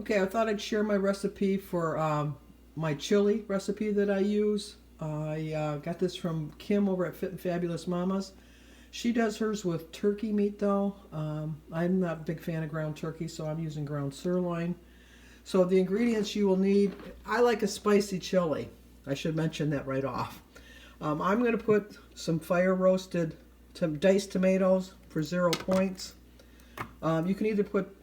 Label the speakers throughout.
Speaker 1: Okay, I thought I'd share my recipe for my chili recipe that I use. I got this from Kim over at Fit and Fabulous Mamas. She does hers with turkey meat though. I'm not a big fan of ground turkey, so I'm using ground sirloin. So the ingredients you will need, I like a spicy chili. I should mention that right off. I'm going to put some fire roasted diced tomatoes for 0 points. You can either put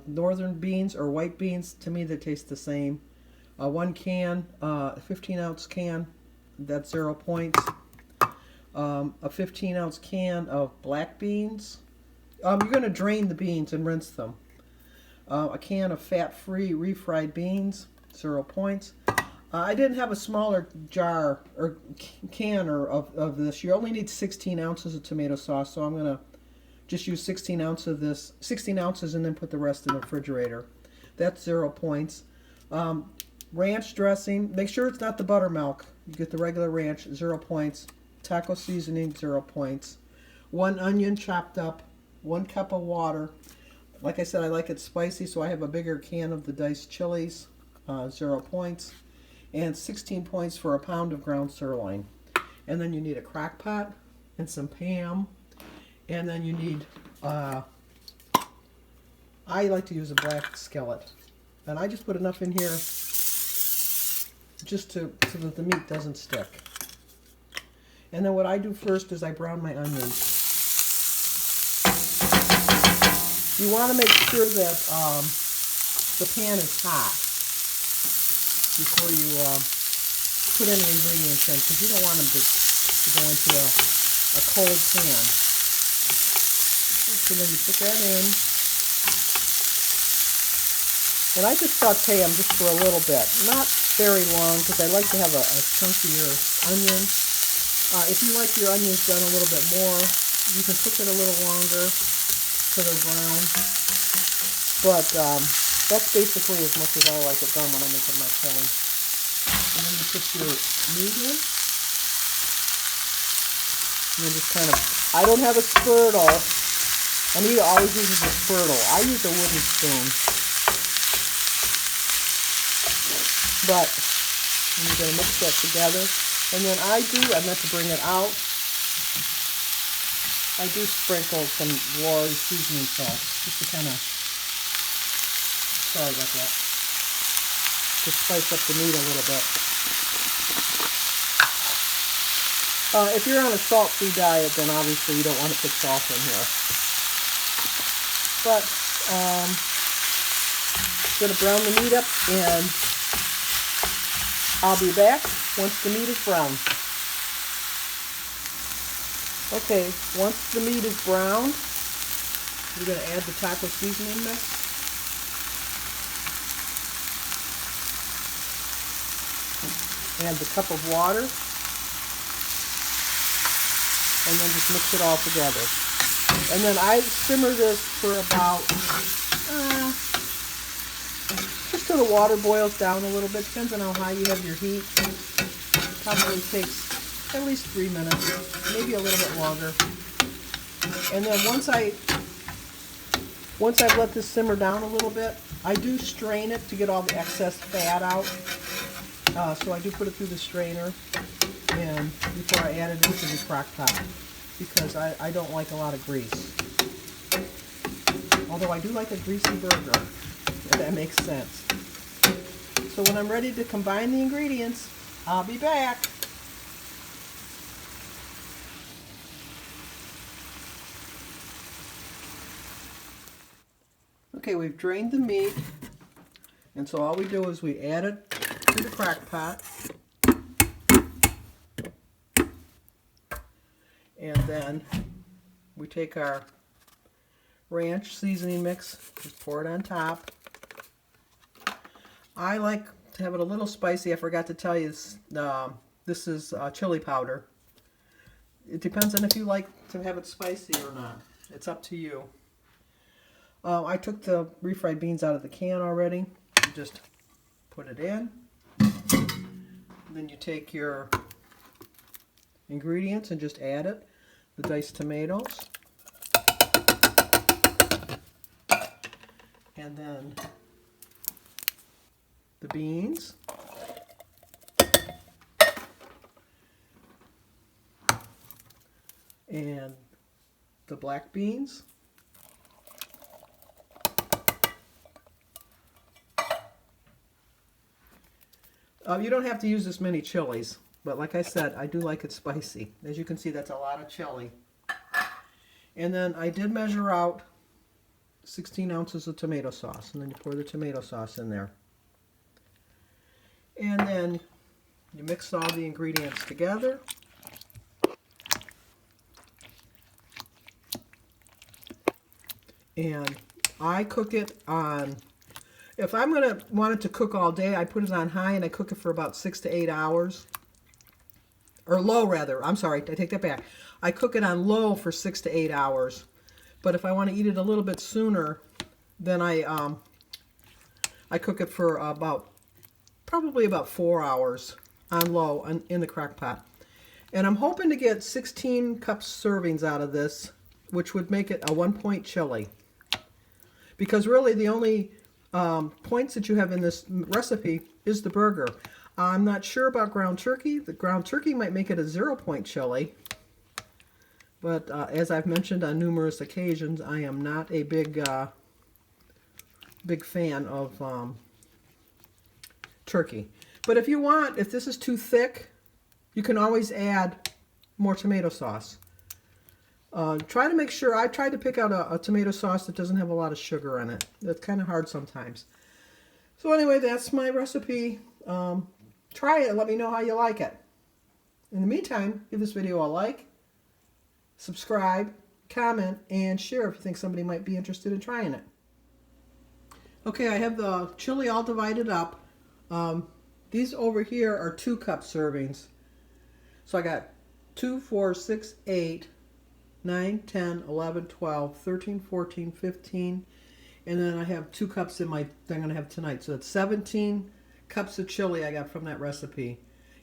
Speaker 1: northern beans or white beans. To me, they taste the same. One can, 15-ounce can, that's 0 points. A 15-ounce can of black beans. You're going to drain the beans and rinse them. A can of fat-free refried beans, 0 points. I didn't have a smaller jar or can of this. You only need 16 ounces of tomato sauce, so I'm going to just use 16 ounces of this, 16 ounces, and then put the rest in the refrigerator. That's 0 points. Ranch dressing. Make sure it's not the buttermilk. You get the regular ranch, 0 points. Taco seasoning, 0 points. 1 onion chopped up. 1 cup of water. Like I said, I like it spicy, so I have a bigger can of the diced chilies, 0 points. And 16 points for a pound of ground sirloin. And then you need a crock pot and some Pam. And then you need, I like to use a black skillet. And I just put enough in here just so that the meat doesn't stick. And then what I do first is I brown my onions. You want to make sure that the pan is hot before you put any ingredients in, because you don't want them to go into a cold pan. So then you put that in. And I just saute them just for a little bit. Not very long, because I like to have a chunkier onion. If you like your onions done a little bit more, you can cook it a little longer so they're brown. But that's basically as much as I like it done when I'm making my chili. And then you put your meat in. And then just kind of, I don't have a spurtle. Anita always uses a spurtle. I use a wooden spoon. But you're going to mix that together. And then I meant to bring it out. I do sprinkle some Lori seasoning sauce just to kind of, sorry about that, to spice up the meat a little bit. If you're on a salt-free diet, then obviously you don't want to put salt in here. But I'm going to brown the meat up, and I'll be back once the meat is brown. Okay, once the meat is browned, we're going to add the taco seasoning mix. Add the cup of water. And then just mix it all together. And then I simmer this for about, just till the water boils down a little bit. Depends on how high you have your heat. Probably takes at least 3 minutes, maybe a little bit longer. And then once I've let this simmer down a little bit, I do strain it to get all the excess fat out. So I do put it through the strainer and before I add it into the crock pot, because I don't like a lot of grease. Although I do like a greasy burger, if that makes sense. So when I'm ready to combine the ingredients, I'll be back. Okay, we've drained the meat, and so all we do is we add it to the crock pot, and then we take our ranch seasoning mix, just pour it on top. I like to have it a little spicy. I forgot to tell you this is chili powder. It depends on if you like to have it spicy or not. It's up to you. I took the refried beans out of the can already. You just put it in. Then you take your ingredients and just add it. The diced tomatoes. And then the beans. And the black beans. You don't have to use this many chilies, but like I said, I do like it spicy. As you can see, that's a lot of chili. And then I did measure out 16 ounces of tomato sauce, and then you pour the tomato sauce in there. And then you mix all the ingredients together. And I cook it on, if I'm going to want it to cook all day, I put it on high and I cook it for about 6 to 8 hours. Or low, rather. I'm sorry, I take that back. I cook it on low for 6 to 8 hours. But if I want to eat it a little bit sooner, then I cook it for probably about 4 hours on low in the crock pot. And I'm hoping to get 16 cup servings out of this, which would make it a 1-point chili. Because really the only points that you have in this recipe is the burger. I'm not sure about ground turkey. The ground turkey might make it a 0-point chili. But as I've mentioned on numerous occasions, I am not a big fan of turkey. But if you want, if this is too thick, you can always add more tomato sauce. Try to make sure, I tried to pick out a tomato sauce that doesn't have a lot of sugar in it. That's kind of hard sometimes. So anyway, that's my recipe. Try it and let me know how you like it. In the meantime, give this video a like, subscribe, comment, and share if you think somebody might be interested in trying it. Okay, I have the chili all divided up. These over here are 2 cup servings. So I got 2, 4, 6, 8, 9, 10, 11, 12, 13, 14, 15, and then I have 2 cups in my thing I'm going to have tonight. So that's 17 cups of chili I got from that recipe.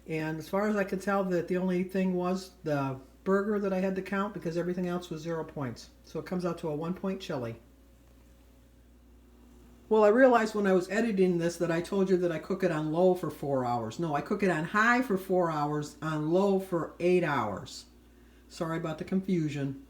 Speaker 1: And as far as I could tell, that the only thing was the burger that I had to count, because everything else was 0 points. So it comes out to a 1-point chili. Well, I realized when I was editing this that I told you that I cook it on low for 4 hours. No, I cook it on high for 4 hours, on low for 8 hours. Sorry about the confusion.